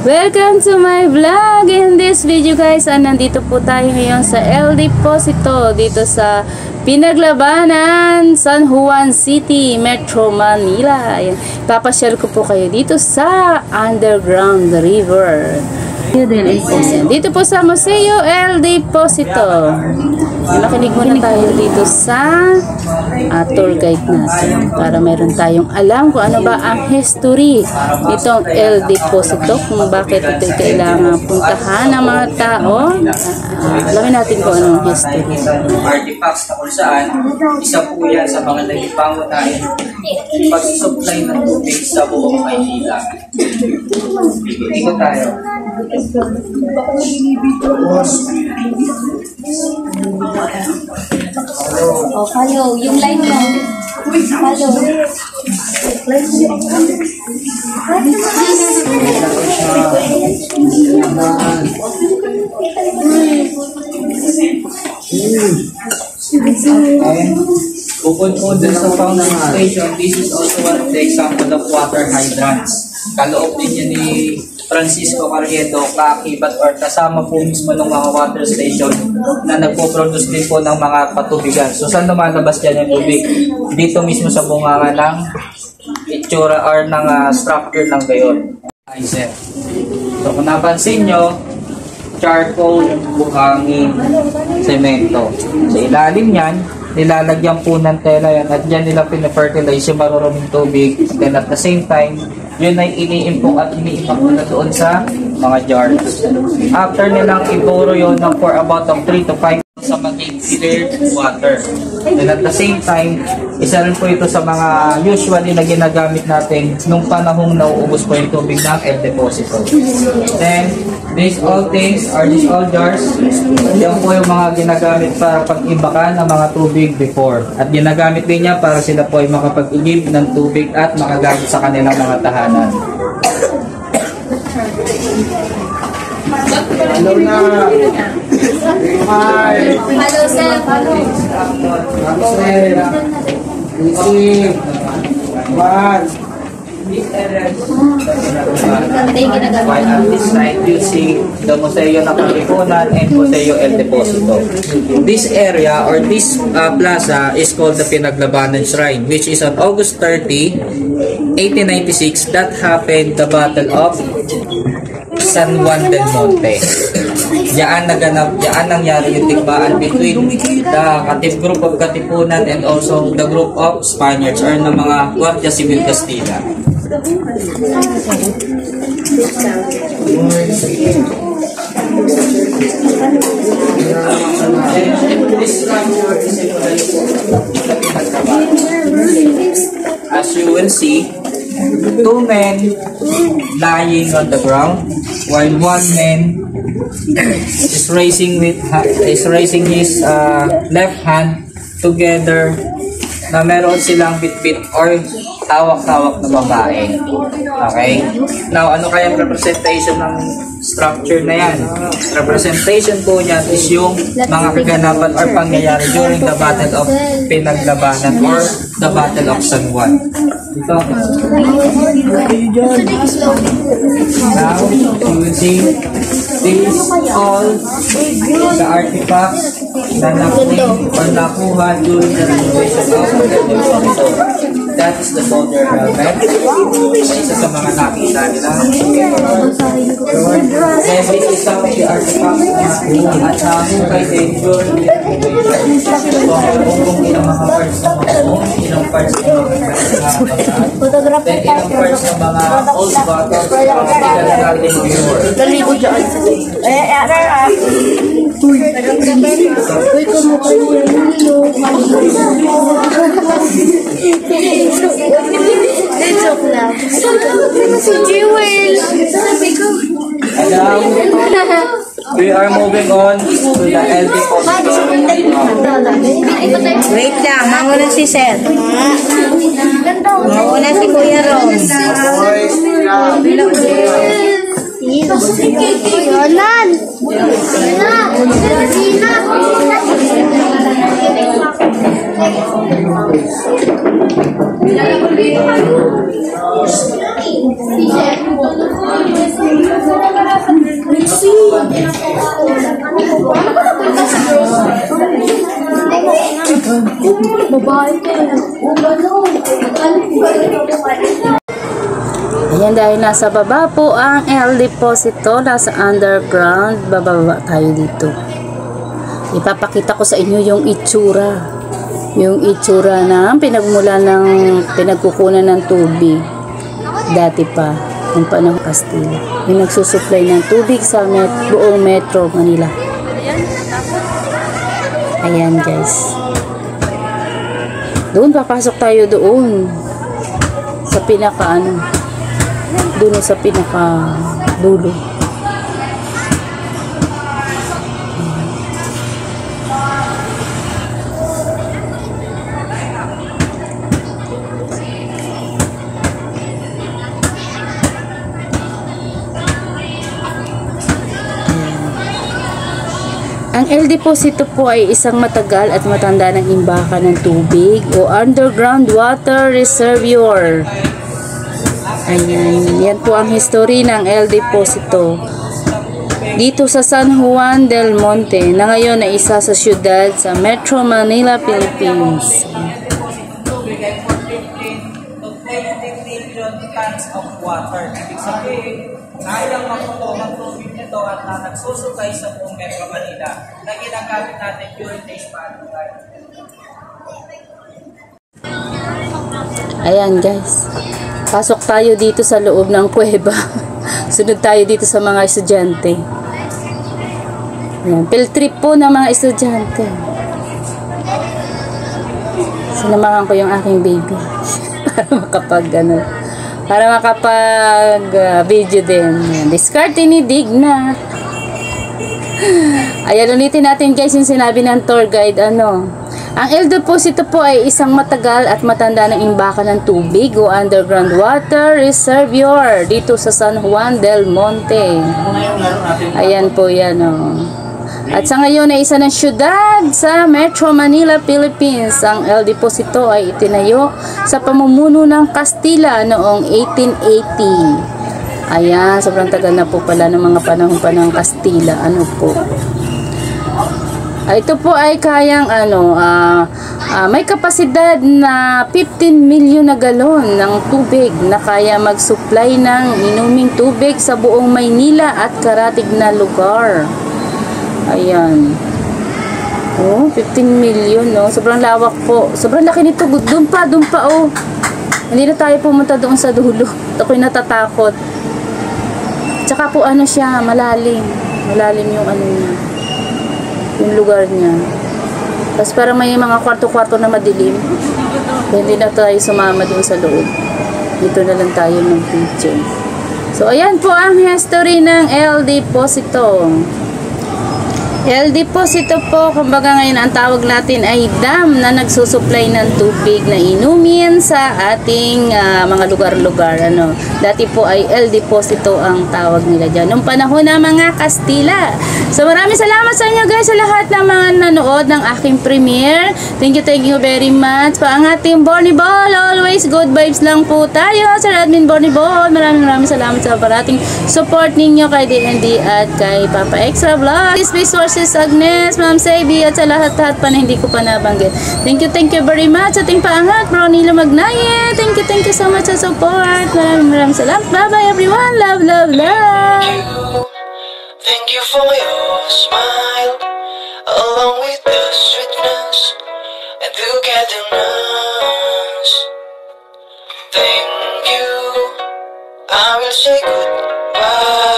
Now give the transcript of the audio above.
Welcome to my vlog. In this video guys, nandito po tayo ngayon sa El Deposito dito sa Pinaglabanan, San Juan City, Metro Manila. Ayan. Papasyal ko po kayo dito sa Underground River. Dito po sa Museo El Deposito. Makinig muna tayo dito sa tour guide natin para meron tayong alam kung ano ba ang history nitong El Deposito, kung bakit ito kailangan puntahan ng mga tao. Alamin natin kung anong history. Artifacts na kung saan isa po yan sa mga naging pangunahin pag-supply ng tubig sa buong Maynila. Ikot tayo. Follow. Yung line mo. Follow. Bukod po dun sa fountain station, this is also one of the example of water hydrants. Kaloob din yan ni Francisco Carriedo, kaakibat or kasama po mismo ng mga water station na nagpo-produce din po ng mga patubigan. So saan lumalabas dyan yung tubig? Dito mismo sa bunganga ng itsura or ng structure ng gayon. So kung napansin nyo, charcoal, buhangin, semento. Sa ilalim yan, nilalagyan po ng tela yan at dyan nila pinafertilize yung maruruming tubig. Then at the same time, yun ay iniimpok at iniipak na doon sa mga jars. After nilang iboro yun for about 3 to 5 sa maging cleared water. And at the same time, isa rin po ito sa mga usually na ginagamit natin nung panahong nauubos po yung tubig ng El Deposito. Then, these all things are these all jars. Yan po yung mga ginagamit para pag-imbakan ng mga tubig before. At ginagamit din niya para sila po ay makapag-igib ng tubig at makagamit sa kanilang mga tahanan. Hello na. Hi. Follow, sir. Follow. While at this side, you see the Museo ng Katipunan and Museo El Deposito. This area or this plaza is called the Pinaglabanan Shrine, which is on August 30, 1896, that happened the Battle of San Juan del Monte. Diyan nangyari yung digmaan between the group of Katipunan and also the group of Spaniards or ng mga Guardia Civil Castilla. As you will see, 2 men lying on the ground while 1 man is raising his left hand together na meron silang bitbit or tawak-tawak na babae. Okay? Now, ano kaya representation ng structure na yan? Representation po niyan is yung mga kaganapan or pangyayari during the Battle of Pinaglabanan or the Battle of San Juan. Ito. Now, you will see these all the artifacts na nakuha during the renovation of the Deposito. That is the soldier helmet. Isa sa mga nakita nila. Then this is some of the artifacts na nahukay din during the renovation. So, kung ilang mga parts ng mga bones, ilang parts ng mga then ilang parts ng mga old bottles, ilan natin viewer. Naligo dyan. Uy, kumukha niya yung joke lang. Si Jewel. Now, we are moving on to the El Deposito. Wait lang, manguna si Seth. Manguna si Kuya Rom. Yonan! Yonan! Ayan, dahil nasa baba po ang El Deposito, nasa underground, bababa tayo dito. Ipapakita ko sa inyo yung itsura. Yung itsura ng pinagmula ng pinagkukunan ng tubig. Dati pa, yung panahon Kastila. Yung nagsusupply ng tubig sa buong Metro Manila. Ayan guys. Doon, papasok tayo doon. Sa pinaka doon sa pinaka dulo. Ang El Deposito po ay isang matagal at matanda ng imbakan ng tubig o underground water reservoir. Ayan, yan po ang history ng El Deposito dito sa San Juan del Monte, na ngayon ay isa sa syudad sa Metro Manila, Philippines. Tons of water. Ibig sabihin, kayang maputo ang tubig nito at nagsusukay sa buong Metro Manila na ginagamit natin during this pandemic. Ayan guys, pasok tayo dito sa loob ng kuweba. Sunod tayo dito sa mga estudyante. Ayan, field trip po ng mga estudyante. Sinamahan ko yung aking baby para makapag video din. Ayan, diskarte ni Digna. Ayan, ulitin natin guys yung sinabi ng tour guide. Ang El Deposito po ay isang matagal at matanda ng imbakan ng tubig o underground water reservoir dito sa San Juan del Monte. Ayan po yan. At sa ngayon ay isa ng syudad sa Metro Manila, Philippines. Ang El Deposito ay itinayo sa pamumuno ng Kastila noong 1880. Ayan, sobrang tagal na po pala ng mga panahon pa ng Kastila. Ito po ay kayang may kapasidad na 15 milyon na galon ng tubig na kaya mag-supply ng inuming tubig sa buong Maynila at karatig na lugar. Ayan. 15 milyon, no? Sobrang lawak po. Sobrang laki nito. Doon pa, oh. Hindi na tayo pumunta doon sa dulo. Ako'y natatakot. Tsaka po siya, malalim. Malalim yung niya. Yung lugar niya. Tapos parang may mga kwarto-kwarto na madilim. Kaya hindi na tayo sumama doon sa loob. Dito na lang tayo mag-picture. So, ayan po ang history ng El Deposito. El Deposito po, kumbaga ngayon ang tawag natin ay dam na nagsusupply ng tubig na inumin sa ating mga lugar-lugar. Dati po ay El Deposito ang tawag nila dyan nung panahon ng mga Kastila. So maraming salamat sa inyo guys, sa lahat ng mga nanood ng aking premiere. Thank you very much. Pa ang ating Borny Ball, always good vibes lang po tayo. Sir Admin Borny Ball, maraming salamat sa parating support ninyo kay DND at kay Papa Extra Vlog. This resources Agnes, Ma'am Sabi at sa lahat-lahat pa na hindi ko pa nabanggit. Thank you very much sa ating paangat, Bro Nilo Magnaye. Thank you so much sa support. Maraming salamat. Bye-bye everyone. Love. Thank you for your smile, along with the sweetness and togetherness. Thank you. I will say goodbye.